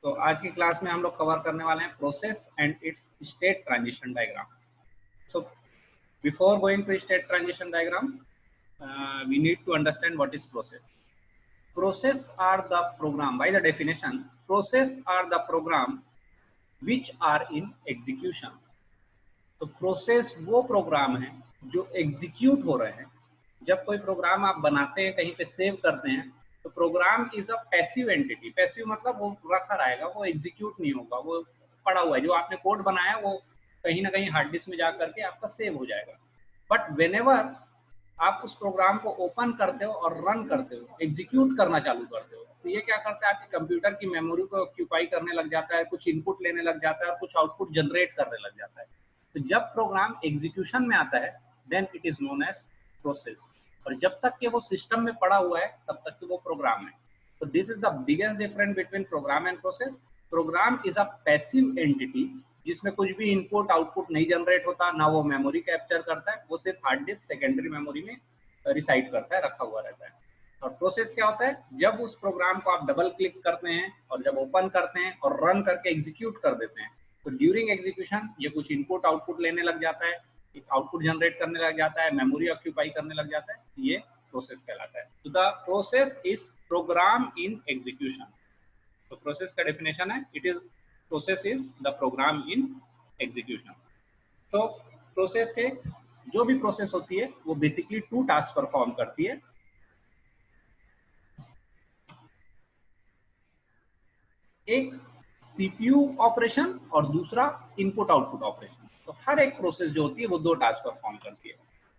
तो आज की क्लास में हम लोग कवर करने वाले हैं process and it's state transition diagram. So before going to state transition diagram, we need to understand what is process. Process are the program. By the definition, process are the program which are in execution. तो process वो program है जो execute हो रहे हैं. जब कोई programme आप बनाते हैं, कहीं पे सेव करते हैं, तो program is a passive entity. Passive मतलब वो रखा रहेगा, वो एग्जीक्यूट नहीं होगा, वो पड़ा हुआ है. जो आपने कोड बनाया वो कहीं ना कहीं हार्ड डिस्क में जा करके आपका सेव हो जाएगा. बट वेनेवर आप उस प्रोग्राम को ओपन करते हो और रन करते हो, एग्जीक्यूट करना चालू करते हो, तो ये क्या करता है, आपके कंप्यूटर की मेमोरी को ऑक्यूपाई करने लग जाता है, कुछ इनपुट लेने लग जाता है और कुछ आउटपुट जनरेट करने लग जाता है. तो जब प्रोग्राम एग्जीक्यूशन में आता है then it is known as process. और जब तक कि वो सिस्टम में पड़ा हुआ है तब तक कि वो प्रोग्राम है. तो this is the biggest difference between program and process. Program is a passive entity जिसमें कुछ भी इनपुट आउटपुट नहीं जनरेट होता, ना वो मेमोरी कैप्चर करता है, वो सिर्फ हार्ड डिस्क सेकेंडरी मेमोरी में रिसाइड करता है, रखा हुआ रहता है. और प्रोसेस क्या होता है, जब उस प्रोग्राम को आप डबल क्लिक करते हैं और जब ओपन करते हैं और रन करके एग्जीक्यूट कर देते हैं, तो ड्यूरिंग एग्जीक्यूशन ये कुछ इनपुट आउटपुट लेने लग जाता है, आउटपुट जनरेट करने लग जाता है, मेमोरी ऑक्यूपाई करने लग जाता है. ये प्रोसेस कहलाता है. तो the process is program in execution. तो प्रोसेस का डेफिनेशन है, it is process is the program in execution. तो प्रोसेस के जो भी प्रोसेस होती है वो बेसिकली टू टास्क परफॉर्म करती है. एक सीपीयू ऑपरेशन और दूसरा इनपुट आउटपुट ऑपरेशन. तो हर एक प्रोसेस जो होती है वो दो टास्क परफॉर्म करती है.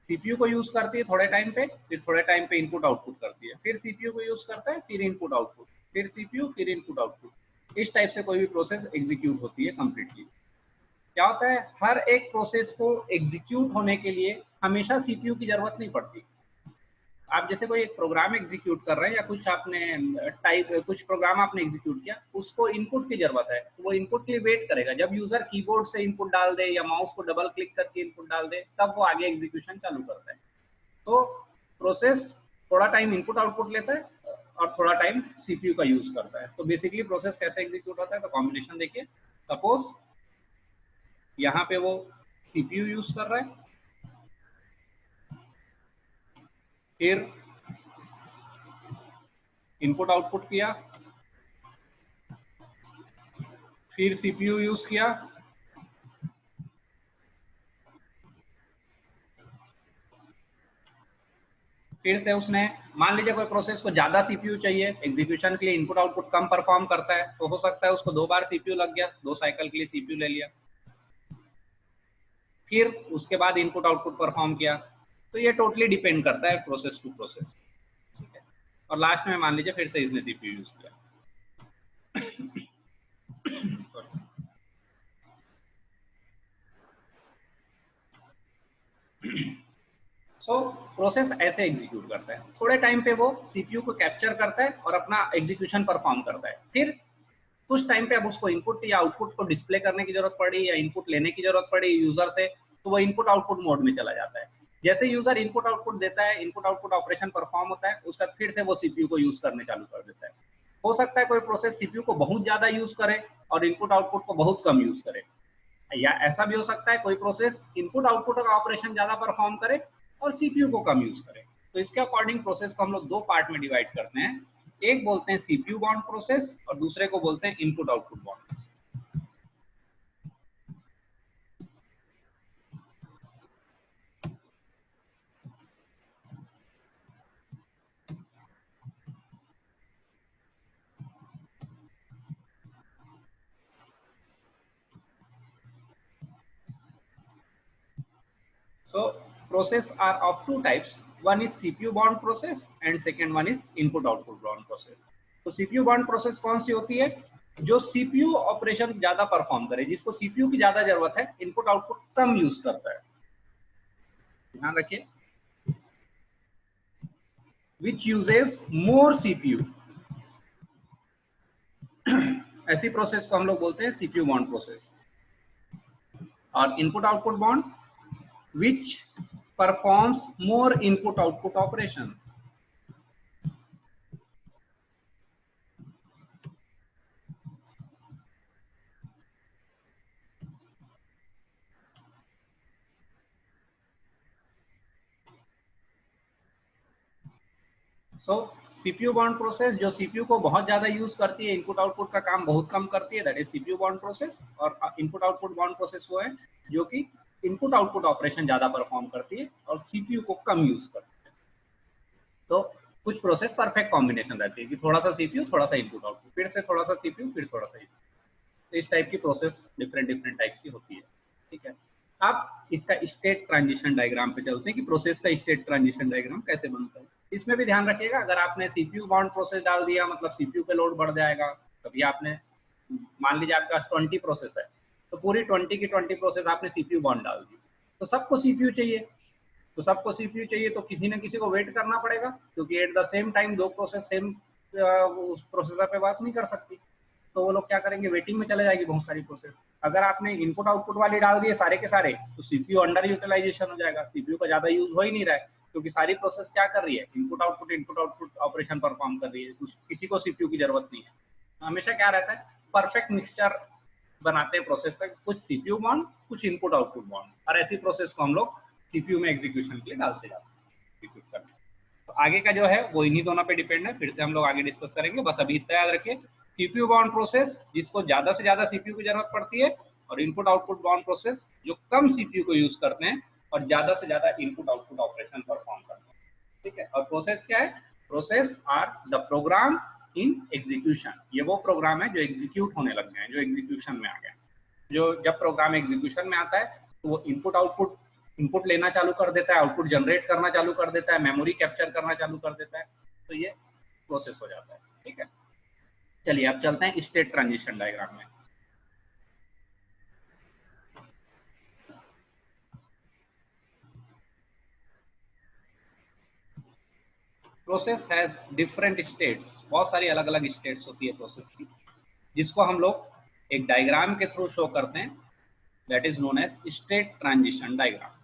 सीपीयू को यूज करती है थोड़े टाइम पे, फिर थोड़े टाइम पे इनपुट आउटपुट करती है, फिर सीपीयू को यूज करता है, फिर इनपुट आउटपुट, फिर सीपीयू, फिर इनपुट आउटपुट. इस टाइप से कोई भी प्रोसेस एग्जीक्यूट होती है कंप्लीटली. क्या होता है, हर एक प्रोसेस को एग्जीक्यूट होने के लिए हमेशा सीपीयू की जरूरत नहीं पड़ती. आप जैसे कोई एक प्रोग्राम एग्जीक्यूट कर रहे हैं या कुछ आपने कुछ प्रोग्राम आपने एग्जीक्यूट किया, उसको इनपुट की जरूरत है, तो वो इनपुट के लिए वेट करेगा. जब यूजर कीबोर्ड से इनपुट डाल दे या माउस को डबल क्लिक करके इनपुट डाल दे, तब वो आगे एग्जीक्यूशन चालू करता है. तो प्रोसेस थोड़ा टाइम इनपुट आउटपुट लेता है और थोड़ा टाइम सीपीयू का यूज करता है. तो बेसिकली प्रोसेस कैसे एग्जीक्यूट होता है, तो कॉम्बिनेशन देखिए. सपोज यहाँ पे वो सीपीयू यूज कर रहा है, फिर इनपुट आउटपुट किया, फिर सीपीयू यूज किया, फिर से उसने, मान लीजिए कोई प्रोसेस को ज्यादा सीपीयू चाहिए एग्जीक्यूशन के लिए, इनपुट आउटपुट कम परफॉर्म करता है, तो हो सकता है उसको 2 बार सीपीयू लग गया, 2 साइकिल के लिए सीपीयू ले लिया, फिर उसके बाद इनपुट आउटपुट परफॉर्म किया. तो ये टोटली डिपेंड करता है प्रोसेस टू प्रोसेस. ठीक है. और लास्ट में मान लीजिए फिर से इसने सीपीयू यूज किया. सो प्रोसेस ऐसे एग्जीक्यूट करता है. थोड़े टाइम पे वो सीपीयू को कैप्चर करता है और अपना एग्जीक्यूशन परफॉर्म करता है. फिर कुछ टाइम पे अब उसको इनपुट या आउटपुट को डिस्प्ले करने की जरूरत पड़ी या इनपुट लेने की जरूरत पड़ी यूजर से, तो वो इनपुट आउटपुट मोड में चला जाता है. जैसे यूजर इनपुट आउटपुट देता है, इनपुट आउटपुट ऑपरेशन परफॉर्म होता है, उसका फिर से वो सीपीयू को यूज करने चालू कर देता है. हो सकता है कोई प्रोसेस सीपीयू को बहुत ज्यादा यूज करे और इनपुट आउटपुट को बहुत कम यूज करे, या ऐसा भी हो सकता है कोई प्रोसेस इनपुट आउटपुट का ऑपरेशन ज्यादा परफॉर्म करे और सीपीयू को कम यूज करे. तो इसके अकॉर्डिंग प्रोसेस को हम लोग 2 पार्ट में डिवाइड करते हैं. एक बोलते हैं सीपीयू बाउंड प्रोसेस और दूसरे को बोलते हैं input output bound. So process are of 2 types. One is CPU bound process and second one is input output bound process. तो CPU bound process कौन सी होती है, जो CPU ऑपरेशन ज्यादा परफॉर्म करे, जिसको CPU की ज्यादा जरूरत है, इनपुट आउटपुट कम यूज करता है. ध्यान रखिए, which uses more CPU. ऐसी प्रोसेस को हम लोग बोलते हैं CPU bound प्रोसेस. और input output bound which performs more input output operations. So CPU bound process जो सीपीयू को बहुत ज्यादा यूज करती है, इनपुट आउटपुट का काम बहुत कम करती है, that is CPU bound process. और इनपुट आउटपुट बाउंड प्रोसेस वो है जो कि इनपुट आउटपुट ऑपरेशन ज्यादा परफॉर्म करती है और सीपीयू को कम यूज करती है। तो कुछ प्रोसेस परफेक्ट कॉम्बिनेशन रहती है कि थोड़ा सा सीपीयू थोड़ा सा इनपुट आउटपुट, फिर से थोड़ा सा सीपीयू फिर थोड़ा सा इनपुट। तो इस टाइप की प्रोसेस डिफरेंट टाइप की होती है। ठीक है, अब इसका स्टेट ट्रांजिशन डायग्राम पे चलते हैं कि प्रोसेस का स्टेट ट्रांजिशन डायग्राम कैसे बनता है। इसमें भी ध्यान रखिएगा, अगर आपने सीपीयू बाउंड प्रोसेस डाल दिया मतलब सीपीयू पे लोड बढ़ जाएगा। कभी आपने मान लीजिए आपके पास 20 प्रोसेस है, तो पूरी 20 की 20 प्रोसेस आपने सीपीयू बाउंड डाल दी, तो सबको सीपीयू चाहिए। तो सबको सीपीयू चाहिए तो किसी न किसी को वेट करना पड़ेगा, क्योंकि एट द सेम टाइम दो प्रोसेस सेम उस प्रोसेसर पे बात नहीं कर सकती। तो वो लोग क्या करेंगे, वेटिंग में चले जाएगी बहुत सारी प्रोसेस। अगर आपने इनपुट आउटपुट वाली डाल दिए सारे के सारे, तो सीपीयू अंडर यूटिलाइजेशन हो जाएगा, सीपीयू का ज्यादा यूज हो ही नहीं रहा है, क्योंकि सारी प्रोसेस क्या कर रही है, इनपुट आउटपुट ऑपरेशन परफॉर्म कर रही है, किसी को सीपीयू की जरूरत नहीं है। हमेशा क्या रहता है, परफेक्ट मिक्सचर बनाते हैं प्रोसेस का, कुछ सीपीयू बाउंड कुछ इनपुट आउटपुट बाउंड, और ऐसी प्रोसेस को हम लोग सीपीयू में एग्जीक्यूशन के लिए डालते जाते हैं। तो आगे का जो है वो इन्हीं दोनों पे डिपेंड है, फिर से हम लोग आगे डिस्कस करेंगे। बस अभी इतना याद रखिए, सीपीयू बाउंड प्रोसेस जिसको ज्यादा से ज्यादा सीपीयू की जरूरत पड़ती है, और इनपुट आउटपुट बाउंड प्रोसेस जो कम सीपीयू को यूज करते हैं और ज्यादा से ज्यादा इनपुट आउटपुट ऑपरेशन परफॉर्म करते हैं। ठीक है, और प्रोसेस क्या है, process are the program in execution. ये वो प्रोग्राम है जो एग्जीक्यूट होने लग गए हैं, जो एग्जीक्यूशन में आ गए। जो जब प्रोग्राम एग्जीक्यूशन में आता है तो वो इनपुट लेना चालू कर देता है, आउटपुट जनरेट करना चालू कर देता है, मेमोरी कैप्चर करना चालू कर देता है, तो ये प्रोसेस हो जाता है। ठीक है, चलिए अब चलते हैं स्टेट ट्रांजिशन डायग्राम में। प्रोसेस हैज डिफरेंट स्टेट्स, बहुत सारी अलग अलग स्टेट्स होती है प्रोसेस की, जिसको हम लोग एक डायग्राम के थ्रू शो करते हैं, that is known as state transition diagram.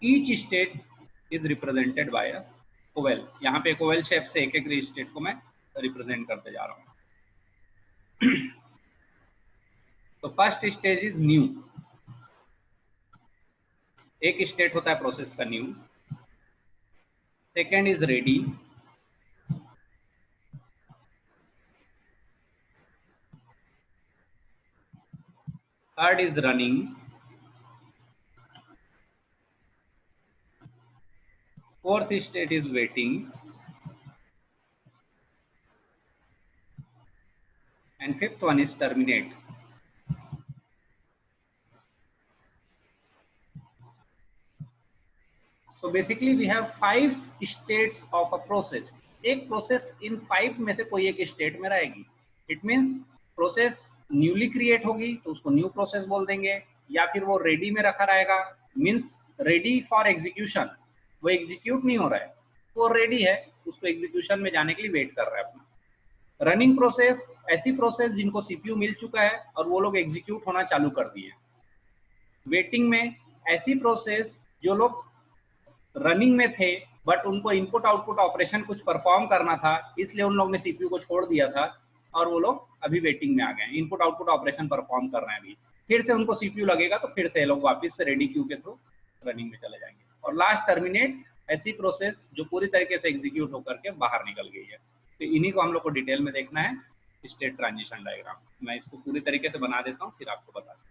Each state is represented by a oval. यहाँ पे एक ओवेल शेप से एक एक स्टेट को मैं रिप्रेजेंट करते जा रहा हूँ। तो फर्स्ट स्टेज इज न्यू, एक स्टेट होता है प्रोसेस का new. Second is ready, third is running, fourth state is waiting, and fifth one is terminate. So basically we have 5 states of a process. एक प्रोसेस इन 5 में से कोई एक state में रहेगी। It means process newly create होगी तो उसको न्यू प्रोसेस बोल देंगे, या फिर वो रेडी में रखा रहेगा, मीन्स रेडी फॉर एग्जीक्यूशन, वो एग्जीक्यूट नहीं हो रहा है, वो रेडी है, उसको एग्जीक्यूशन में जाने के लिए वेट कर रहा है अपना। रनिंग प्रोसेस, ऐसी प्रोसेस जिनको सीपीयू मिल चुका है और वो लोग एग्जीक्यूट होना चालू कर दिए। वेटिंग में, ऐसी प्रोसेस जो लोग रनिंग में थे बट उनको इनपुट आउटपुट ऑपरेशन कुछ परफॉर्म करना था, इसलिए उन लोग ने सीपीयू को छोड़ दिया था और वो लोग अभी वेटिंग में आ गए, इनपुट आउटपुट ऑपरेशन परफॉर्म कर रहे हैं अभी, फिर से उनको सीपीयू लगेगा तो फिर से ये लोग वापस से रेडी क्यू के थ्रू रनिंग में चले जाएंगे। और लास्ट टर्मिनेट, ऐसी प्रोसेस जो पूरी तरीके से एग्जीक्यूट होकर के बाहर निकल गई है। तो इन्हीं को हम लोग को डिटेल में देखना है स्टेट ट्रांजिशन डायग्राम। मैं इसको पूरी तरीके से बना देता हूँ फिर आपको बता दूँ।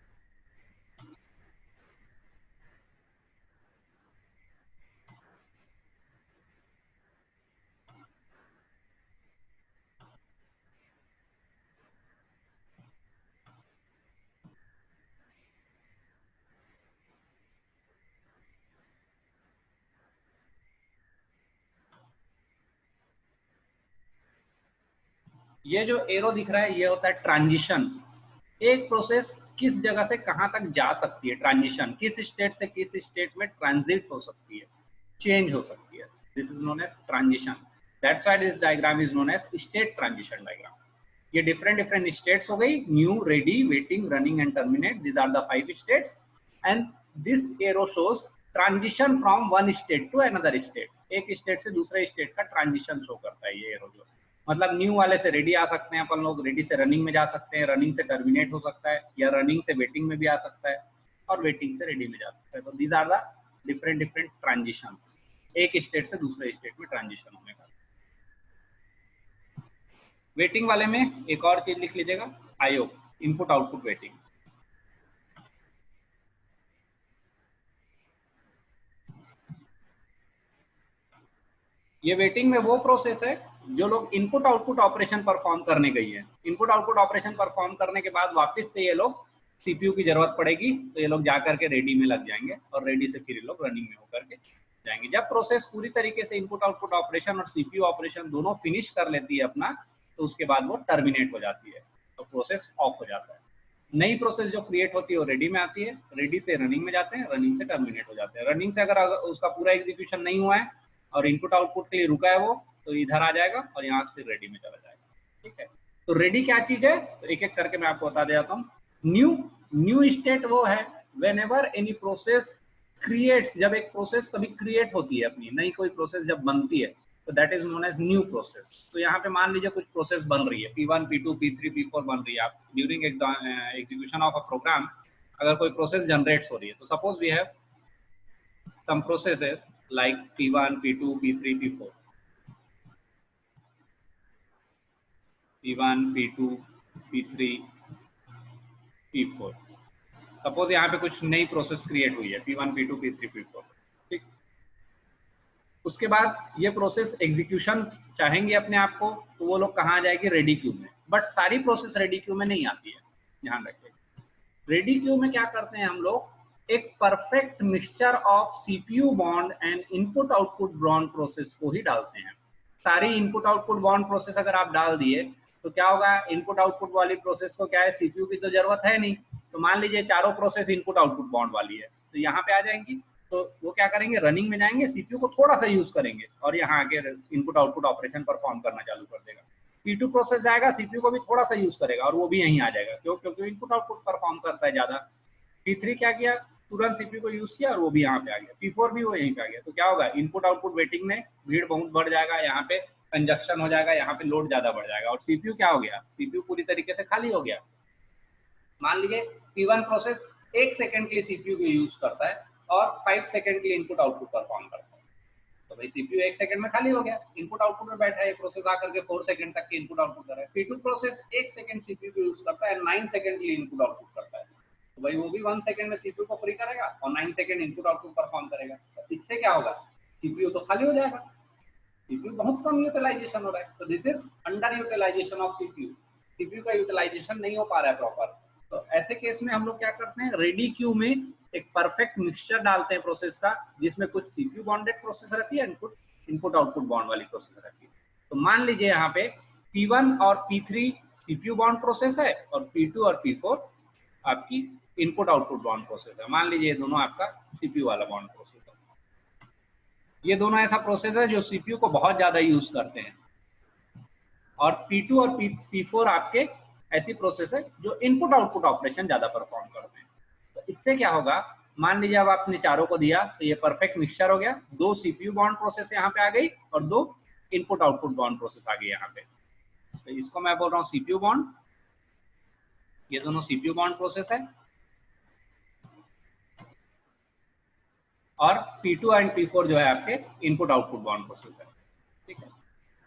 ये जो एरो दिख रहा है ये होता है ट्रांजिशन। एक प्रोसेस किस जगह से कहां तक जा सकती है, ट्रांजिशन किस स्टेट से किस स्टेट में ट्रांजिट हो सकती है, चेंज हो सकती है, this is known as transition. That's why this diagram is known as state transition diagram. ये डिफरेंट स्टेट्स हो गई, new, ready, waiting, running and terminate, these are the 5 states and this arrow shows transition from one state to another state. एक state से दूसरे state का transition show करता है ये एरो जो, मतलब न्यू वाले से रेडी आ सकते हैं अपन लोग, रेडी से रनिंग में जा सकते हैं, रनिंग से टर्मिनेट हो सकता है, या रनिंग से वेटिंग में भी आ सकता है। और वेटिंग से रेडी में जा सकते हैं। तो these are the different transitions, एक स्टेट से दूसरे स्टेट में ट्रांजिशन होने का। वेटिंग वाले में एक और चीज लिख लीजिएगा, आईओ, इनपुट आउटपुट वेटिंग। ये वेटिंग में वो प्रोसेस है जो लोग इनपुट आउटपुट ऑपरेशन परफॉर्म करने गई है। इनपुट आउटपुट ऑपरेशन परफॉर्म करने के बाद वापस से ये लोग सीपीयू की जरूरत पड़ेगी तो ये लोग जाकर के रेडी में लग जाएंगे और रेडी से फिर ये लोग रनिंग में होकर के जाएंगे। जब प्रोसेस पूरी तरीके से इनपुट आउटपुट ऑपरेशन और सीपीयू ऑपरेशन दोनों फिनिश कर लेती है अपना, तो उसके बाद वो टर्मिनेट हो जाती है, तो प्रोसेस ऑफ हो जाता है। नई प्रोसेस जो क्रिएट होती है वो रेडी में आती है, रेडी से रनिंग में जाते हैं, रनिंग से टर्मिनेट हो जाते हैं। रनिंग से अगर उसका पूरा एग्जीक्यूशन नहीं हुआ है और इनपुट आउटपुट के लिए रुका है वो, तो इधर आ जाएगा और यहाँ से फिर रेडी में चला जाएगा। ठीक है, तो रेडी क्या चीज है, तो एक एक करके मैं आपको बता देता हूँ। न्यू स्टेट वो है when ever any process creates, जब एक प्रोसेस कभी क्रिएट होती है, अपनी नई कोई प्रोसेस जब बनती है, तो that is known as new process. तो यहाँ पे मान लीजिए कुछ प्रोसेस बन रही है, P1, P2, P3, P4 बन रही है। आप during execution of a program अगर कोई प्रोसेस जनरेट्स हो रही है, तो suppose we have some processes like P1, P2, P3, P4, P1, P2, P3, P4। Suppose यहाँ पे कुछ नई प्रोसेस क्रिएट हुई है, P1, P2, P3, P4। ठीक, उसके बाद ये प्रोसेस एग्जीक्यूशन चाहेंगे अपने आप को, तो वो लोग कहाँ आ जाएगी, रेडी क्यू में। बट सारी प्रोसेस रेडी क्यू में नहीं आती है, ध्यान रखिए। रेडी क्यू में क्या करते हैं हम लोग, एक perfect mixture of CPU bond and input output bond process को ही डालते हैं। सारी इनपुट आउटपुट बॉन्ड प्रोसेस अगर आप डाल दिए तो क्या होगा, इनपुट आउटपुट वाली प्रोसेस को क्या है, सीपीयू की तो जरूरत है नहीं। तो मान लीजिए चारों प्रोसेस इनपुट आउटपुट बॉन्ड वाली है, तो यहाँ पे आ जाएंगी, तो वो क्या करेंगे, रनिंग में जाएंगे, सीपीयू को थोड़ा सा यूज करेंगे और यहाँ आके इनपुट आउटपुट ऑपरेशन परफॉर्म करना चालू कर देगा। P2 प्रोसेस जाएगा, सीपीयू को भी थोड़ा सा यूज करेगा और वो भी यहीं आ जाएगा, क्यों, क्योंकि इनपुट आउटपुट परफॉर्म करता है ज्यादा। P3 क्या किया, तुरंत सीपीयू को यूज किया और वो भी यहाँ पे आ गया। P4 भी वो यहीं पे आ गया। तो क्या होगा, इनपुट आउटपुट वेटिंग में भीड़ बहुत बढ़ जाएगा, यहाँ पे कंजक्शन हो जाएगा, यहाँ पे लोड ज्यादा बढ़ जाएगा और सीपीयू क्या हो गया, सीपीयू पूरी तरीके से खाली हो गया। मान लीजिए P1 प्रोसेस 1 सेकंड के लिए सीपीयू को यूज करता है और 5 सेकंड के लिए इनपुट आउटपुट परफॉर्म करता है, तो भाई सीपीयू 1 सेकंड में खाली हो गया, इनपुट आउटपुट में बैठा है, प्रोसेस आकर के 4 सेकंड तक के इनपुट आउटपुट कर रहा है। P2 प्रोसेस 1 सेकंड सीपीयू को यूज करता है, 9 सेकंड के लिए इनपुट आउटपुट करता है, तो भाई वो भी 1 सेकंड में सीपीयू को फ्री करेगा और 9 सेकंड इनपुट आउटपुट परफॉर्म करेगा। तो इससे क्या होगा, सीपीयू तो खाली हो जाएगा, सीपीयू बहुत कम यूटिलाइजेशन हो रहा है। तो this is under utilization of CPU, CPU का यूटिलाइजेशन नहीं हो पा रहा है प्रॉपर। तो ऐसे केस में हम लोग क्या करते हैं, रेडी क्यू में एक परफेक्ट मिक्सचर डालते हैं प्रोसेस का, जिसमें कुछ सीपीयू बॉन्डेड प्रोसेस रहती है, इनपुट आउटपुट बॉन्ड वाली प्रोसेस रहती है। तो मान लीजिए यहाँ पे P1 और P3 सीपीयू बॉन्ड प्रोसेस है और P2 और P4 आपकी इनपुट आउटपुट बॉन्ड प्रोसेस है। मान लीजिए ये दोनों आपका सीपीयू वाला बॉन्ड प्रोसेस है। ये दोनों ऐसा प्रोसेस है जो सीपीयू को बहुत ज्यादा यूज करते हैं, और P2 और P4 आपके ऐसी प्रोसेस है जो इनपुट आउटपुट ऑपरेशन ज्यादा परफॉर्म करते हैं। तो इससे क्या होगा, मान लीजिए अब आपने चारों को दिया तो ये परफेक्ट मिक्सचर हो गया, 2 सीपीयू बॉन्ड प्रोसेस यहाँ पे आ गई और 2 इनपुट आउटपुट बॉन्ड प्रोसेस आ गई यहाँ पे। तो इसको मैं बोल रहा हूँ सीपीयू बॉन्ड, ये दोनों सीपीयू बॉन्ड प्रोसेस है, और P2 एंड P4 जो है आपके इनपुट आउटपुट बॉन्ड प्रोसेस है। ठीक है,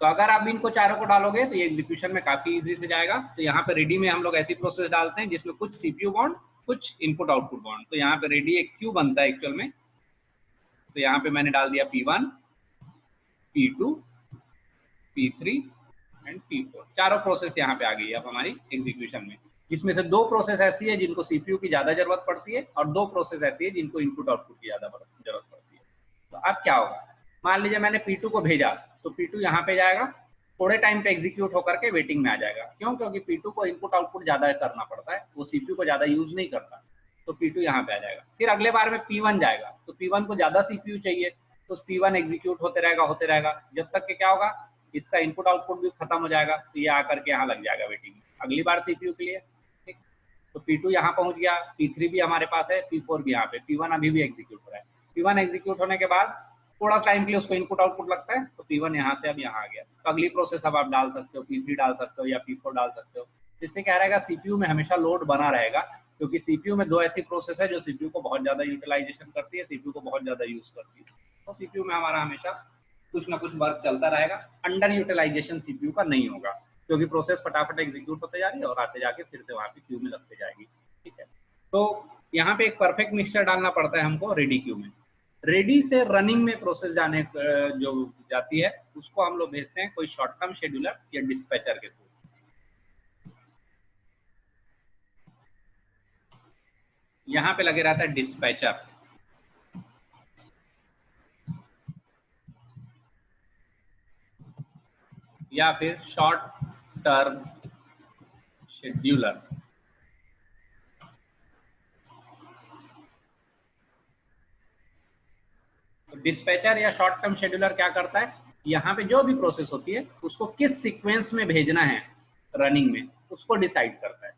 तो अगर आप इनको चारों को डालोगे तो ये एग्जीक्यूशन में काफी इजी से जाएगा। तो यहाँ पे रेडी में हम लोग ऐसी प्रोसेस डालते हैं जिसमें कुछ सीपीयू बॉन्ड, कुछ इनपुट आउटपुट बॉन्ड। तो यहाँ पे रेडी एक क्यू बनता है एक्चुअल में, तो यहाँ पे मैंने डाल दिया P1, P2, P3 and P4, चारों प्रोसेस यहाँ पे आ गई है अब हमारी एग्जीक्यूशन में, जिसमें से 2 प्रोसेस ऐसी है जिनको सीपीयू की ज्यादा जरूरत पड़ती है और 2 प्रोसेस ऐसी है जिनको इनपुट आउटपुट की ज्यादा जरूरत पड़ती है। तो अब क्या होगा, मान लीजिए मैंने P2 को भेजा, तो P2 यहाँ पे जाएगा, थोड़े टाइम पे एग्जीक्यूट होकर के वेटिंग में आ जाएगा। क्यों, क्योंकि P2 को इनपुट आउटपुट ज्यादा करना पड़ता है, वो सीपीयू को ज्यादा यूज नहीं करता, तो P2 यहाँ पे आ जाएगा। फिर अगले बार में P1 जाएगा, तो P1 को ज्यादा सीपीयू चाहिए, तो P1 एग्जीक्यूट होते रहेगा जब तक कि क्या होगा, इसका इनपुट आउटपुट भी खत्म हो जाएगा, तो ये आकर के यहाँ लग जाएगा वेटिंग में अगली बार सीपीयू के लिए। ठीक, तो P2 यहाँ पहुंच गया, P3 भी हमारे पास है, P4 भी यहाँ पे, P1 अभी भी एग्जीक्यूट हो रहा है। P1 एग्जीक्यूट होने के बाद थोड़ा टाइम के लिए उसको इनपुट आउटपुट लगता है, तो P1 यहाँ से अब यहाँ आ गया। तो अगली प्रोसेस अब आप डाल सकते हो, P3 डाल सकते हो या P4 डाल सकते हो। इससे क्या रहेगा, सीपीयू में हमेशा लोड बना रहेगा क्योंकि सीपीयू में दो ऐसी प्रोसेस है जो सीपीयू को बहुत ज़्यादा यूटिलाइजेशन करती है, सीपीयू को बहुत ज़्यादा यूज़ करती है। तो सीपीयू में हमारा हमेशा कुछ ना कुछ वर्क चलता रहेगा, अंडर यूटिलाइजेशन सीपीयू का नहीं होगा, क्योंकि प्रोसेस फटाफट एग्जीक्यूट होते जा रही है और आते जाके फिर से वहाँ पे क्यू में लगते जाएगी। ठीक है, तो यहाँ पे एक परफेक्ट मिक्सचर डालना पड़ता है हमको रेडी क्यू में। रेडी से रनिंग में प्रोसेस जाने जो जाती है उसको हम लोग भेजते हैं कोई शॉर्ट टर्म शेड्यूलर या डिस्पैचर के थ्रू। यहाँ पे लगे रहता है डिस्पैचर, या फिर शॉर्ट टर्म शेड्यूलर। तो डिस्पैचर या शॉर्ट टर्म शेड्यूलर क्या करता है, यहाँ पे जो भी प्रोसेस होती है उसको किस सीक्वेंस में भेजना है रनिंग में उसको डिसाइड करता है।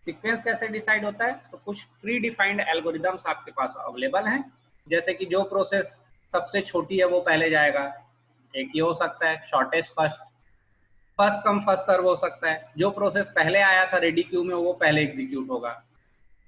सीक्वेंस कैसे डिसाइड होता है, तो कुछ प्री डिफाइंड एल्गोरिदम्स आपके पास अवेलेबल हैं, जैसे कि जो प्रोसेस सबसे छोटी है वो पहले जाएगा, एक ये हो सकता है shortest first, first come first serve हो सकता है, जो प्रोसेस पहले आया था रेडी क्यू में वो पहले एग्जीक्यूट होगा,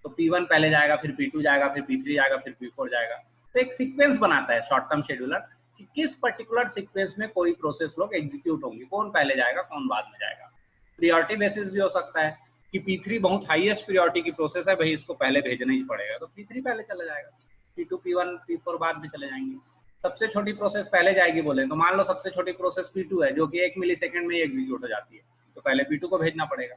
तो P1 पहले जाएगा, फिर P2 जाएगा, फिर P3 जाएगा, फिर P4 जाएगा। तो एक सीक्वेंस बनाता है शॉर्ट टर्म शेड्यूलर कि किस पर्टिकुलर सीक्वेंस में कोई प्रोसेस लोग एग्जीक्यूट होंगे, कौन पहले जाएगा कौन बाद में जाएगा। प्रियोरिटी बेसिस भी हो सकता है कि P3 बहुत हाईएस्ट प्रियोरिटी की प्रोसेस है, भाई इसको पहले भेजना ही पड़ेगा, तो P3 पहले चला जाएगा, P2 P1 P4 बाद में चले जाएंगे। सबसे छोटी प्रोसेस पहले जाएगी बोले तो मान लो सबसे छोटी प्रोसेस P2 है जो कि 1 मिली सेकेंड में ही एग्जीक्यूट हो जाती है, तो पहले P2 को भेजना पड़ेगा।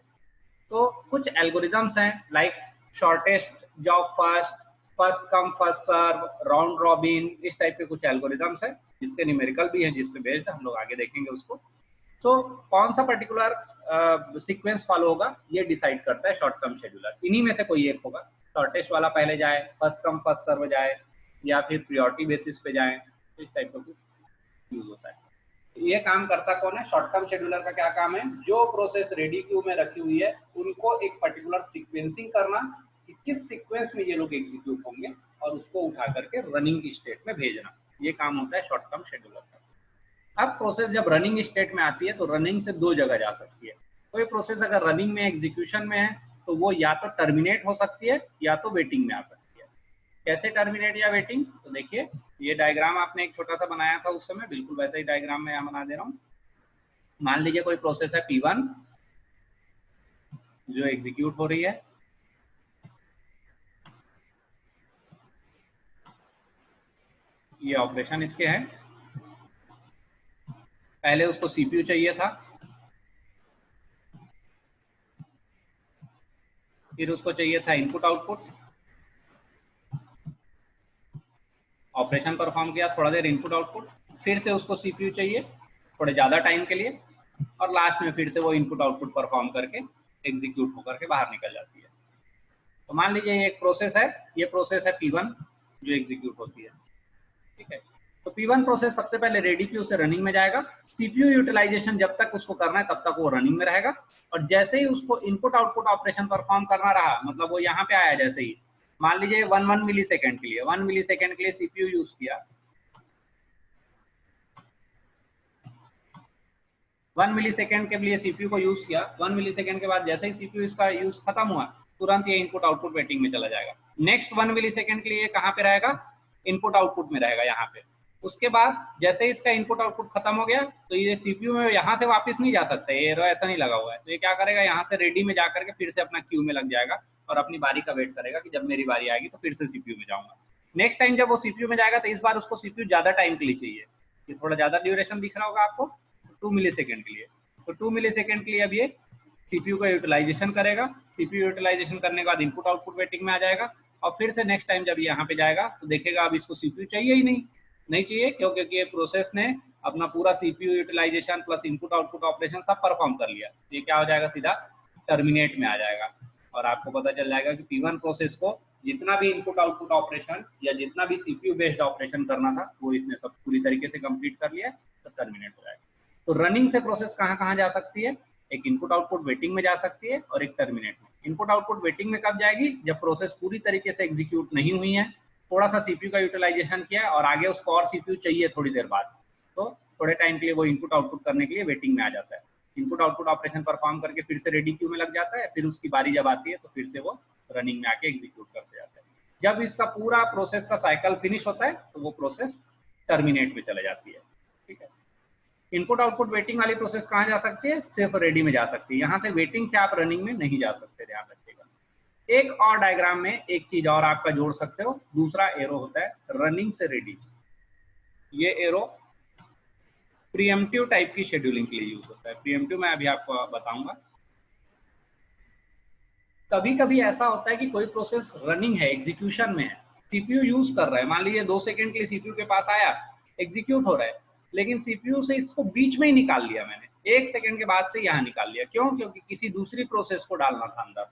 तो कुछ एल्गोरिदम्स हैं like shortest job first, first come first serve, round robin, इस टाइप के कुछ एल्गोरिदम्स हैं जिसके न्यूमेरिकल भी हैं, जिसपे बेस्ड हम लोग आगे देखेंगे उसको। तो कौन सा पर्टिकुलर सीक्वेंस फॉलो होगा ये डिसाइड करता है शॉर्ट टर्म शेड्यूलर। इन्हीं में से कोई एक होगा, शॉर्टेस्ट वाला पहले जाए, फर्स्ट कम फर्स्ट सर्व जाए, या फिर प्रियोरिटी बेसिस पे जाए, इस टाइप का कुछ यूज होता है। ये काम करता कौन है, शॉर्ट टर्म शेड्यूलर का क्या काम है, जो प्रोसेस रेडी क्यू में रखी हुई है उनको एक पर्टिकुलर सीक्वेंसिंग करना कि किस सीक्वेंस में ये लोग एग्जीक्यूट होंगे और उसको उठा करके रनिंग स्टेट में भेजना, ये काम होता है शॉर्ट टर्म शेड्यूलर का। अब प्रोसेस जब रनिंग स्टेट में आती है तो रनिंग से दो जगह जा सकती है। कोई प्रोसेस अगर रनिंग में एग्जीक्यूशन में है तो वो या तो टर्मिनेट हो सकती है या तो वेटिंग में आ सकती है। कैसे टर्मिनेट या वेटिंग, तो देखिए ये डायग्राम आपने एक छोटा सा बनाया था उस समय, बिल्कुल वैसा ही डायग्राम मैं यहाँ बना दे रहा हूँ। मान लीजिए कोई प्रोसेस है P1 जो एग्जीक्यूट हो रही है, ये ऑपरेशन इसके हैं, पहले उसको CPU चाहिए था, फिर उसको चाहिए था इनपुट आउटपुट, ऑपरेशन परफॉर्म किया थोड़ा देर इनपुट आउटपुट, फिर से उसको CPU चाहिए थोड़े ज़्यादा टाइम के लिए, और लास्ट में फिर से वो इनपुट आउटपुट परफॉर्म करके एग्जीक्यूट होकर के बाहर निकल जाती है। तो मान लीजिए ये एक प्रोसेस है, ये प्रोसेस है P1 जो एग्जीक्यूट होती है। ठीक है, तो P1 प्रोसेस सबसे पहले रेडी क्यू से रनिंग में जाएगा, CPU यूटिलाइजेशन जब तक उसको करना है तब तक वो रनिंग में रहेगा, और जैसे ही उसको इनपुट आउटपुट ऑपरेशन परफॉर्म करना रहा, मतलब वो यहाँ पे आया, जैसे ही मान लीजिए 1 मिली सेकेंड के लिए 1 मिली सेकेंड के लिए CPU यूज किया, 1 मिली सेकेंड के लिए CPU को यूज किया, 1 मिली सेकेंड के बाद जैसे ही CPU इसका यूज खत्म हुआ तुरंत ये इनपुट आउटपुट वेटिंग में चला जाएगा। नेक्स्ट 1 मिली सेकेंड के लिए कहाँ पे रहेगा, इनपुट आउटपुट में रहेगा यहाँ पे। उसके बाद जैसे ही इसका इनपुट आउटपुट खत्म हो गया तो ये CPU में यहाँ से वापस नहीं जा सकता, ये एरो ऐसा नहीं लगा हुआ है, तो ये क्या करेगा, यहाँ से रेडी में जाकर के फिर से अपना क्यू में लग जाएगा और अपनी बारी का वेट करेगा कि जब मेरी बारी आएगी तो फिर से CPU में जाऊंगा। नेक्स्ट टाइम जब वो CPU में जाएगा तो इस बार उसको CPU ज्यादा टाइम के लिए चाहिए, ये थोड़ा ज्यादा ड्यूरेशन दिख रहा होगा आपको, 2 मिली सेकेंड के लिए, तो 2 मिली सेकेंड के लिए अब ये CPU का यूटिलाइजेशन करेगा, CPU यूटिलाइजेशन करने के बाद इनपुट आउटपुट वेटिंग में आ जाएगा, और फिर से नेक्स्ट टाइम जब यहाँ पे जाएगा तो देखेगा अब इसको CPU चाहिए ही नहीं चाहिए, क्यों, क्योंकि ये प्रोसेस ने अपना पूरा CPU utilization plus input output operation सब परफॉर्म कर लिया, ये क्या हो जाएगा, सीधा टर्मिनेट में आ जाएगा, और आपको पता चल जाएगा कि P1 प्रोसेस को जितना भी इनपुट आउटपुट ऑपरेशन या जितना भी CPU बेस्ड ऑपरेशन करना था वो इसने सब पूरी तरीके से कंप्लीट कर लिया, तो टर्मिनेट हो जाएगा। तो रनिंग से प्रोसेस कहाँ जा सकती है, एक इनपुट आउटपुट वेटिंग में जा सकती है और एक टर्मिनेट में। इनपुट आउटपुट वेटिंग में कब जाएगी, जब प्रोसेस पूरी तरीके से एग्जीक्यूट नहीं हुई है, थोड़ा सा CPU का यूटिलाइजेशन किया है और आगे उसको और CPU चाहिए थोड़ी देर बाद, तो थोड़े टाइम के लिए वो इनपुट आउटपुट करने के लिए वेटिंग में आ जाता है। इनपुट आउटपुट ऑपरेशन परफॉर्म करके फिर से रेडी क्यू में लग जाता है, फिर उसकी बारी जब आती है तो फिर से वो रनिंग में आके एग्जीक्यूट करते जाता है। जब इसका पूरा प्रोसेस का साइकिल फिनिश होता है तो वो प्रोसेस टर्मिनेट में चले जाती है। ठीक है, इनपुट आउटपुट वेटिंग वाली प्रोसेस कहाँ जा सकती है? सिर्फ रेडी में जा सकती है। यहाँ से वेटिंग से आप रनिंग में नहीं जा सकते, ध्यान रखिएगा। एक और डायग्राम में एक चीज और आपका जोड़ सकते हो, दूसरा एरो होता है रनिंग से रेडी। ये एरो प्रीएम्प्टिव टाइप की शेड्यूलिंग के लिए यूज होता है। प्रीएम्प्टिव मैं अभी आपको बताऊंगा। कभी कभी ऐसा होता है कि कोई प्रोसेस रनिंग है, एग्जीक्यूशन में है, सीपीयू यूज कर रहा है, मान लीजिए 2 सेकंड के लिए सीपीयू के पास आया, एग्जीक्यूट हो रहा है, लेकिन सीपीयू से इसको बीच में ही निकाल लिया मैंने, 1 सेकंड के बाद से यहाँ निकाल लिया। क्यों? क्योंकि किसी दूसरी प्रोसेस को डालना था अंदर।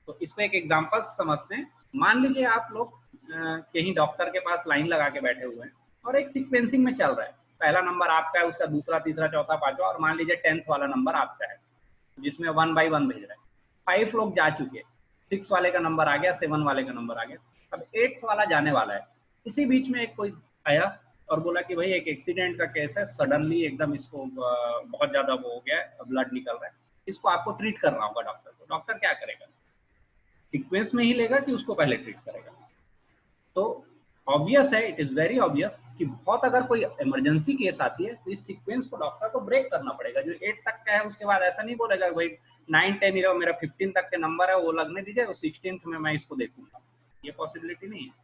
तो इसको एक एग्जाम्पल समझते हैं। मान लीजिए आप लोग कहीं डॉक्टर के पास लाइन लगा के बैठे हुए हैं और एक सीक्वेंसिंग में चल रहा है, पहला नंबर आपका है, उसका दूसरा, तीसरा, चौथा, पांचवा, और मान लीजिए 10th वाला नंबर आपका है जिसमें 1 by 1 भेज रहा है। 5 लोग जा चुके, 6 वाले का नंबर आ गया, 7 वाले का नंबर आ गया, अब 8th वाला जाने वाला है। इसी बीच में एक कोई आया और बोला कि भाई एक एक्सीडेंट का केस है, सडनली एकदम इसको बहुत ज्यादा वो हो गया है, ब्लड निकल रहा है, इसको आपको ट्रीट करना होगा डॉक्टर को। डॉक्टर क्या करेगा? सीक्वेंस में ही लेगा कि उसको पहले ट्रीट करेगा? तो ऑब्वियस है, इट इज वेरी ऑब्वियस कि बहुत अगर कोई इमरजेंसी केस आती है तो इस सीक्वेंस को डॉक्टर को ब्रेक करना पड़ेगा। जो 8 तक का है उसके बाद ऐसा नहीं बोलेगा भाई 9, 10 11 मेरा 15 तक के नंबर है वो लगने दीजिए, 16th में मैं इसको देखूंगा, ये पॉसिबिलिटी नहीं है।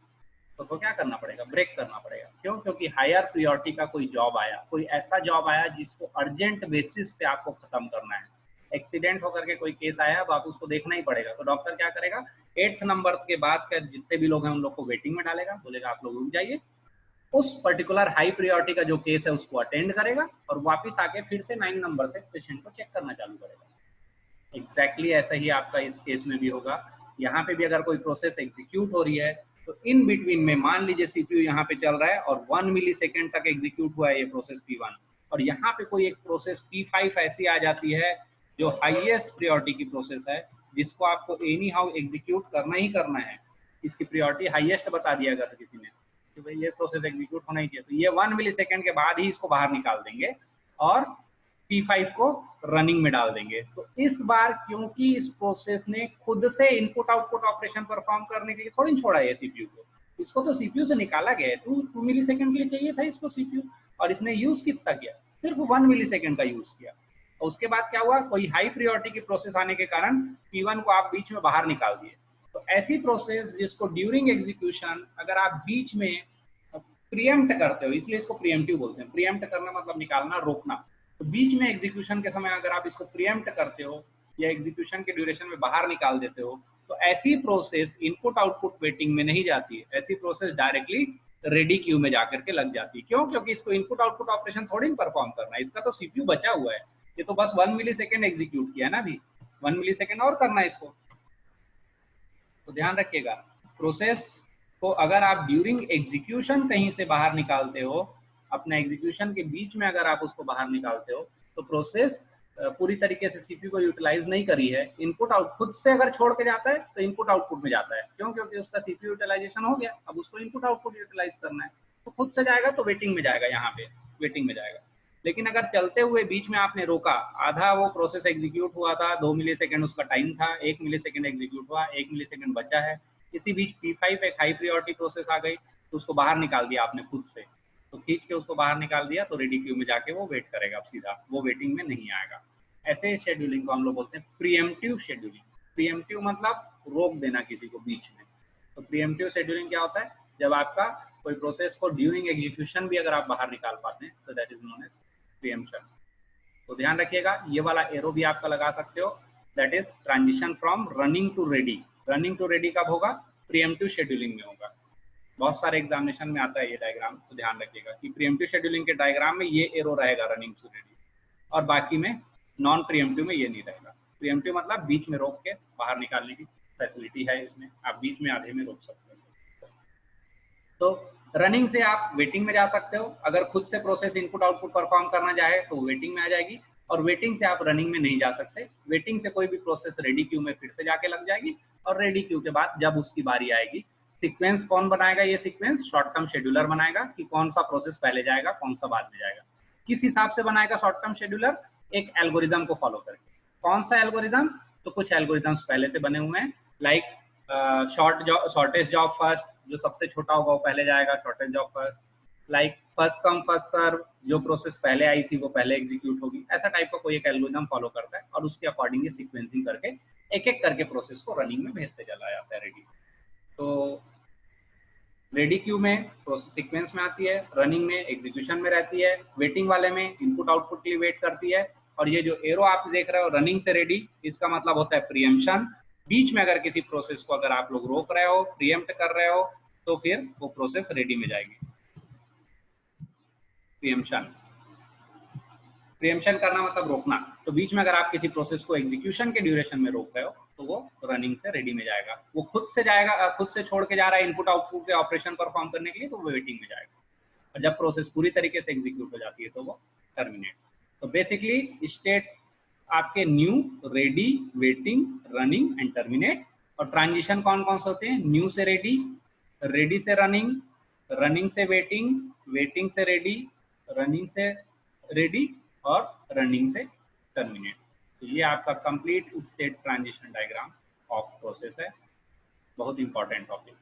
तो क्या करना पड़ेगा? ब्रेक करना पड़ेगा। क्यों? क्योंकि हायर प्रियोरिटी का कोई जॉब आया, कोई ऐसा जॉब आया जिसको अर्जेंट बेसिस पे आपको खत्म करना है। एक्सीडेंट होकर के कोई केस आया, अब आप उसको देखना ही पड़ेगा। तो डॉक्टर क्या करेगा? 8th नंबर के बाद का जितने भी लोग हैं उन लोग को वेटिंग में डालेगा, बोलेगा आप लोग रुक जाइए, उस पर्टिकुलर हाई प्रियोरिटी का जो केस है उसको अटेंड करेगा और वापस आके फिर से 9 नंबर से पेशेंट को चेक करना चालू करेगा। एग्जैक्टली ऐसा ही आपका इस केस में भी होगा। यहाँ पे भी अगर कोई प्रोसेस एग्जीक्यूट हो रही है तो इन बिटवीन में मान लीजिए सीपीयू यहाँ पे चल रहा है और 1 मिलीसेकंड तक एग्जीक्यूट हुआ है ये प्रोसेस P1, और यहाँ पे कोई एक प्रोसेस P5 ऐसी आ जाती है जो हाईएस्ट प्रियोरिटी की प्रोसेस है, जिसको आपको एनी हाउ एग्जीक्यूट करना ही करना है। इसकी प्रियोरिटी हाईएस्ट बता दिया अगर किसी ने कि भाई ये प्रोसेस एग्जीक्यूट होना ही चाहिए, तो ये 1 मिलीसेकंड के बाद ही इसको बाहर निकाल देंगे और P5 को रनिंग में डाल देंगे। तो इस बार क्योंकि इस प्रोसेस ने खुद से इनपुट आउटपुट ऑपरेशन परफॉर्म करने के लिए थोड़ी छोड़ा है सीपीयू को, इसको तो सीपीयू से निकाला गया है। 2 मिलीसेकंड के लिए चाहिए था इसको सीपीयू, और इसने यूज कितना किया? सिर्फ 1 मिलीसेकंड का यूज किया। और उसके बाद क्या हुआ? कोई हाई प्रियोरिटी की प्रोसेस आने के कारण P1 को आप बीच में बाहर निकाल दिए। तो ऐसी प्रोसेस जिसको ड्यूरिंग एग्जीक्यूशन अगर आप बीच में प्रीएम्प्ट करते हो, इसलिए इसको प्रीएम्प्टिव बोलते हैं। प्रीएम्प्ट करना मतलब निकालना, रोकना। तो बीच में एग्जीक्यूशन के समय अगर आप इसको प्रीएम्प्ट करते हो या एग्जीक्यूशन के ड्यूरेशन में बाहर निकाल देते हो तो ऐसी प्रोसेस इनपुट आउटपुट वेटिंग में नहीं जाती है, ऐसी प्रोसेस डायरेक्टली रेडी क्यू में जाकर के लग जाती है। क्यों? क्योंकि इसको इनपुट आउटपुट ऑपरेशन थोड़ी परफॉर्म करना है, इसका तो सीपीयू बचा हुआ है, ये तो बस 1 मिलीसेकंड एग्जीक्यूट किया है ना, अभी 1 मिलीसेकंड और करना है इसको। तो ध्यान रखिएगा, प्रोसेस को अगर आप ड्यूरिंग एग्जीक्यूशन कहीं से बाहर निकालते हो, अपना एग्जीक्यूशन के बीच में अगर आप उसको बाहर निकालते हो तो प्रोसेस पूरी तरीके से सीपीयू को यूटिलाइज नहीं करी है। इनपुट आउट खुद से अगर छोड़ के जाता है तो इनपुट आउटपुट में जाता है। क्यों? क्योंकि उसका सीपीयू यूटिलाइजेशन हो गया, अब उसको इनपुट आउटपुट यूटिलाइज करना है, तो खुद से जाएगा तो वेटिंग में जाएगा, यहाँ पे वेटिंग में जाएगा। लेकिन अगर चलते हुए बीच में आपने रोका, आधा वो प्रोसेस एग्जीक्यूट हुआ था, 2 मिलीसेकंड उसका टाइम था, 1 मिलीसेकंड एग्जीक्यूट हुआ, 1 मिलीसेकंड बचा है, इसी बीच P5 एक हाई प्रियोरिटी प्रोसेस आ गई तो उसको बाहर निकाल दिया आपने खुद से, तो खींच के उसको बाहर निकाल दिया, तो रेडी क्यू में जाके वो वेट करेगा, अब सीधा वो वेटिंग में नहीं आएगा। ऐसे शेड्यूलिंग को हम लोग बोलते हैं प्रीएम्प्टिव शेड्यूलिंग। प्रीएम्प्टिव मतलब रोक देना किसी को बीच में। तो प्रीएम्प्टिव शेड्यूलिंग क्या होता है? जब आपका कोई प्रोसेस को ड्यूरिंग एग्जीक्यूशन भी अगर आप बाहर निकाल पाते हैं तो दैट इज नोन एज प्रीएम्प्शन। तो ध्यान रखिएगा, ये वाला एरो भी आपका लगा सकते हो, that is transition from running to ready. Running to ready कब होगा? प्रीएम्प्टिव शेड्यूलिंग में होगा। बहुत सारे एग्जामिनेशन में आता है ये डायग्राम, तो ध्यान रखिएगा कि प्रीएम्प्टिव शेड्यूलिंग के डायग्राम में ये एरो रहेगा रनिंग टू रेडी, और बाकी में नॉन प्रीएम्प्टिव में ये नहीं रहेगा। प्रीएम्प्टिव मतलब बीच में रोक के बाहर निकालने की फैसिलिटी है इसमें, आप बीच में आधे में रोक सकते हो। तो रनिंग से आप वेटिंग में जा सकते हो, अगर खुद से प्रोसेस इनपुट आउटपुट परफॉर्म करना चाहे तो वेटिंग में आ जाएगी, और वेटिंग से आप रनिंग में नहीं जा सकते। वेटिंग से कोई भी प्रोसेस रेडी क्यू में फिर से जाके लग जाएगी, और रेडी क्यू के बाद जब उसकी बारी आएगी, सीक्वेंस कौन बनाएगा? ये सीक्वेंस शॉर्ट टर्म शेड्यूलर बनाएगा कि कौन सा प्रोसेस पहले जाएगा, कौन सा बाद में जाएगा। किस हिसाब से बनाएगा शॉर्ट टर्म शेड्यूलर? एक एल्गोरिदम को फॉलो करके। कौन सा एल्गोरिदम? तो कुछ एल्गोरिदम्स पहले से बने हुए हैं, लाइक शॉर्टेस्ट जॉब फर्स्ट, जो सबसे छोटा होगा वो पहले जाएगा, shortest job first. Like first come first serve, जो प्रोसेस पहले आई थी वो पहले एग्जीक्यूट होगी। ऐसा टाइप का कोई एक एल्गोरिदम फॉलो करता है और उसके अकॉर्डिंग सीक्वेंसिंग करके एक एक करके प्रोसेस को रनिंग में भेजते चला जाता है रेडी से। तो रेडी क्यू में प्रोसेस सीक्वेंस में आती है, रनिंग में एग्जीक्यूशन में रहती है, वेटिंग वाले में इनपुट आउटपुट के लिए वेट करती है। और ये जो एरो आप देख रहे हो रनिंग से रेडी, इसका मतलब होता है प्रीएम्पशन। बीच में अगर किसी प्रोसेस को अगर आप लोग रोक रहे हो, प्रीएम्प्ट कर रहे हो, तो फिर वो प्रोसेस रेडी में जाएगी। प्रीएम्पशन करना मतलब रोकना। तो बीच में अगर आप किसी प्रोसेस को एग्जीक्यूशन के ड्यूरेशन में रोक रहे हो तो वो रनिंग से रेडी में जाएगा। वो खुद से जाएगा, खुद से छोड़ के जा रहा है इनपुट आउटपुट के ऑपरेशन परफॉर्म करने के लिए, तो वो वेटिंग में जाएगा। और जब प्रोसेस पूरी तरीके से एग्जीक्यूट हो जाती है तो वो टर्मिनेट। तो बेसिकली स्टेट आपके new, ready, waiting, running and terminate. और ट्रांजिशन कौन कौन से होते हैं? न्यू से रेडी, रेडी से रनिंग, रनिंग से वेटिंग, वेटिंग से रेडी, रनिंग से रेडी और रनिंग से टर्मिनेट। तो ये आपका complete state transition diagram of process है। बहुत इंपॉर्टेंट टॉपिक।